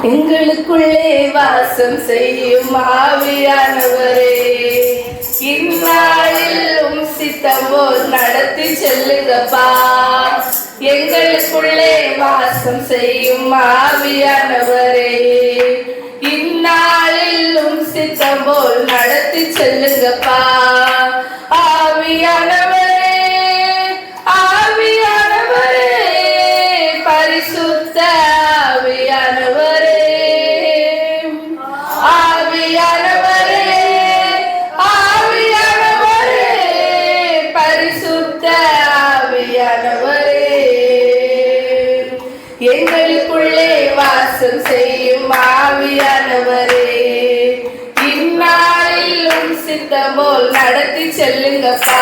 எங்களுக்குள்ளே வாசம் செய்யும் ஆவியானவரே, இந்நாளில் சித்தம் போல் நடத்தி செல்லுங்கப்பா. எங்களுக்குள்ளே வாசம் செய்யும் ஆவியானவரே, இந்நாளில் சித்தம் போல் நடத்தி செல்லுங்கப்பா. ஆவியானவரே, ஆவியானவரே, பரிசுத்த ஆவியானவரே, ஆவியானவரே, ஆவியானவரே, பரிசுத்த ஆவியானவரே, எங்களுக்குள்ளே வாசம் செய்யும் ஆவியானவரே, இந்நாளில் சித்தம் போல் நடத்தி செல்லுங்கப்பா.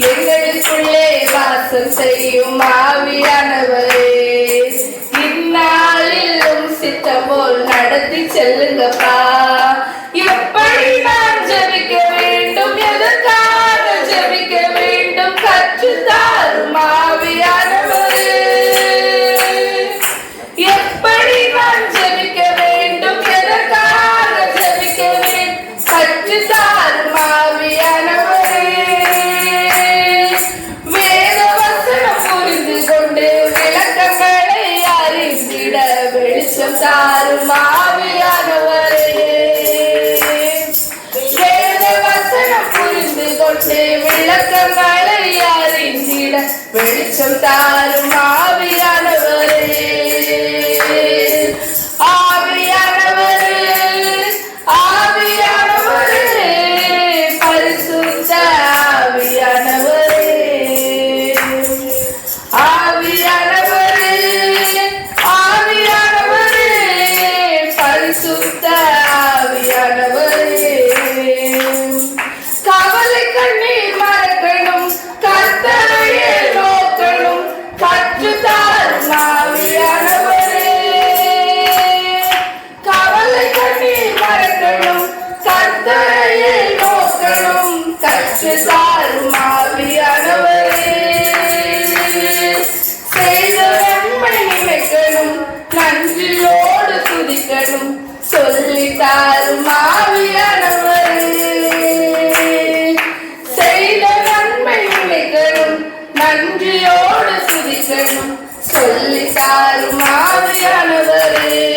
எங்களுக்குள்ளே வாசம் செய்யும் ஆவியானவரே, இந்நாளில் சித்தம் போல் நடத்தி செல்லுங்கப்பா. எப்படி நான் ஜெபிக்க வேண்டும், எதற்காக ஜெபிக்க வேண்டும், கற்றுத்தாரும் ஆவியானவரே. எப்படி நான் ஜெபிக்க வேண்டும், எதற்காக ஜெபிக்க வேண்டும், கற்றுத்தாரும் ஆவியானவரே. வேத வசனம் புரிந்து கொண்டு விளக்கங்களை அறிந்திட வெளிச்சம் தாரும் ஆவியானவரே. வேத வசனம் புரிந்து கொண்டு விளக்கங்களை அறிந்திட வெளிச்சம் தாரும் ஆவியானவரே. ஆவியானவரே, ஆவியானவரே, பரிசுத்த ஆவியானவரே, ஆவியானவரே, ஆவியானவரே, பரிசுத்த ஆவியானவரே. கவலை கண்ணீர் மறக்கணும், கர்த்தரையே நோக்கணும், கற்றுத்தாரும் ஆவியானவரே. கவலை கண்ணீர் மறக்கணும், கர்த்தரையே நோக்கணும், கற்றுத்தாரும் ஆவியானவரே. செய்த நன்மை நினைக்கணும், நன்றியோடு துதிக்கணும், சொல்லித்தாரும் ஆவியானவரே. செய்த நன்மை நினைக்கணும், நன்றியோடு துதிக்கணும், சொல்லித்தாரும் ஆவியானவரே.